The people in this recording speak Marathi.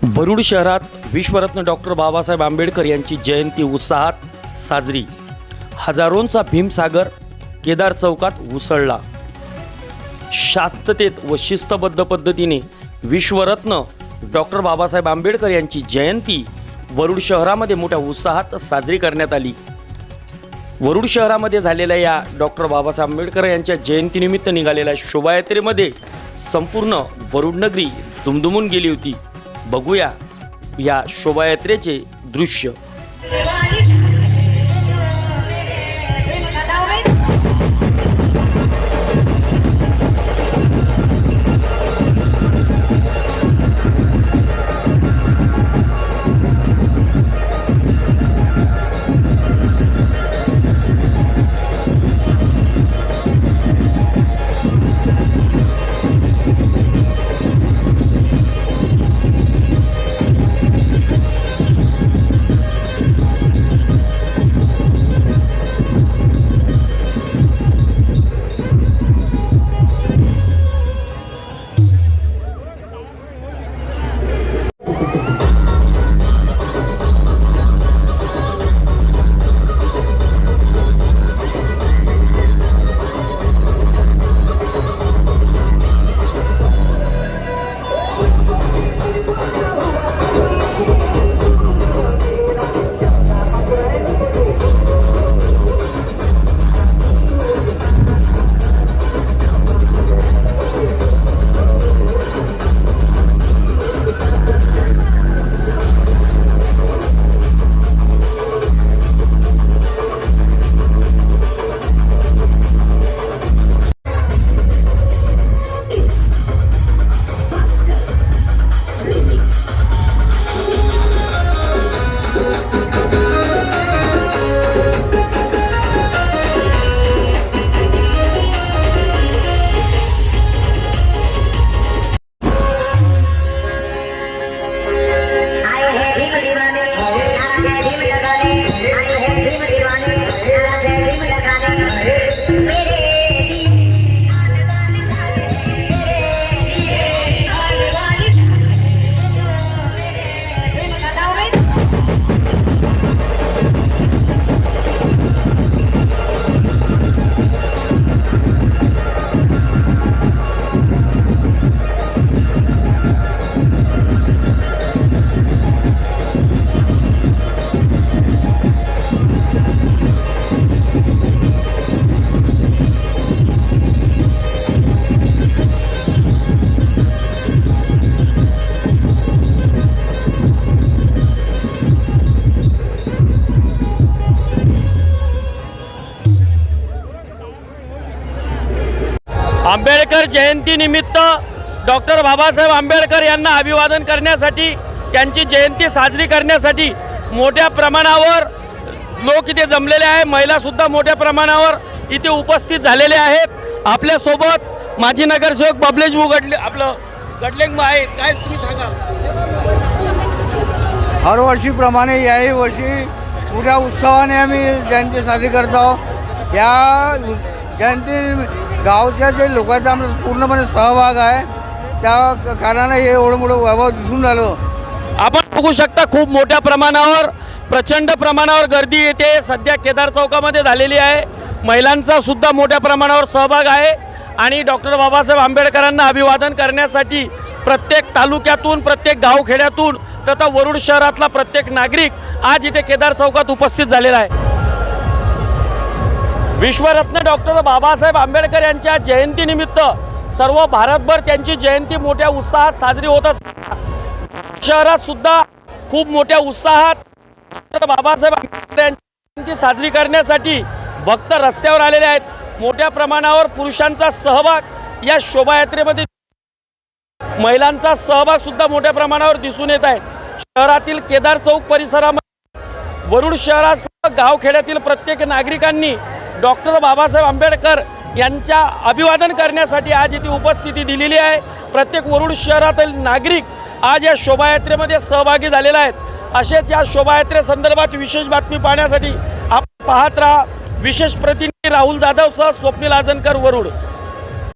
वरुड शहरात विश्वरत्न डॉक्टर बाबासाहेब आंबेडकर यांची जयंती उत्साहात साजरी। हजारोंचा भीमसागर केदार चौकात उसळला। शास्त्रतेत व शिस्तबद्ध पद्धतीने विश्वरत्न डॉक्टर बाबासाहेब आंबेडकर यांची जयंती वरुड शहरामध्ये मोठ्या उत्साहात साजरी करण्यात आली। वरुड शहरामध्ये झालेल्या या डॉक्टर बाबासाहेब आंबेडकर यांच्या जयंतीनिमित्त निघालेल्या शोभायात्रेमध्ये संपूर्ण वरुड नगरी दुमदुमून गेली होती। बघूया या शोभायात्रेचे दृश्य। आंबेडकर जयंती निमित्त डॉक्टर बाबासाहेब आंबेडकर यांना अभिवादन करण्यासाठी, त्यांची जयंती साजरी करण्यासाठी मोठ्या प्रमाणावर लोक इथे जमलेले आहेत। महिला सुद्धा मोठ्या प्रमाणावर इथे उपस्थित झालेले आहेत। आपल्या सोबत माजी नगरसेवक बबलेश गडलेंग आहेत। काय तुम्ही सांगा? हर वर्षीप्रमाणे याही वर्षी मोठ्या उत्सवाने आम्ही जयंती साजरी करतो। या जयंती गावच्या जे लोकांचा आमचा पूर्णपणे सहभाग आहे, त्या कारणाने हे एवढं मोठं वैभव दिसून आलं। आपण बघू शकता खूप मोठ्या प्रमाणावर, प्रचंड प्रमाणावर गर्दी येते सध्या केदार चौकामध्ये झालेली आहे। महिलांचा सुद्धा मोठ्या प्रमाणावर सहभाग आहे आणि डॉक्टर बाबासाहेब आंबेडकरांना अभिवादन करण्यासाठी प्रत्येक तालुक्यातून, प्रत्येक गावखेड्यातून तथा वरुड शहरातला प्रत्येक नागरिक आज इथे केदार चौकात उपस्थित झालेला आहे। विश्वरत्न डॉक्टर बाबासाहेब आंबेडकर यांच्या जयंतीनिमित्त सर्व भारतभर त्यांची जयंती मोठ्या उत्साहात साजरी होत असते। शहरात सुद्धा खूप मोठ्या उत्साहात डॉक्टर बाबासाहेब आंबेडकर यांची जयंती साजरी करण्यासाठी भक्त रस्त्यावर आलेले आहेत। मोठ्या प्रमाणावर पुरुषांचा सहभाग या शोभायात्रेमध्ये, महिलांचा सहभाग सुद्धा मोठ्या प्रमाणावर दिसून येत आहे। शहरातील केदार चौक परिसरामध्ये वरुड शहरासह गावखेड्यातील प्रत्येक नागरिकांनी डॉक्टर बाबासाहेब आंबेडकर यांच्या अभिवादन करण्यासाठी आज इथे उपस्थिती दिलेली आहे। प्रत्येक वरुड शहरातील नागरिक आज या शोभायात्रेमध्ये सहभागी झालेले आहेत। असेच या शोभायात्रेसंदर्भात विशेष बातमी पाहण्यासाठी आपण पाहत राहा। विशेष प्रतिनिधी राहुल जाधव सह स्वप्नील आजनकर, वरुड।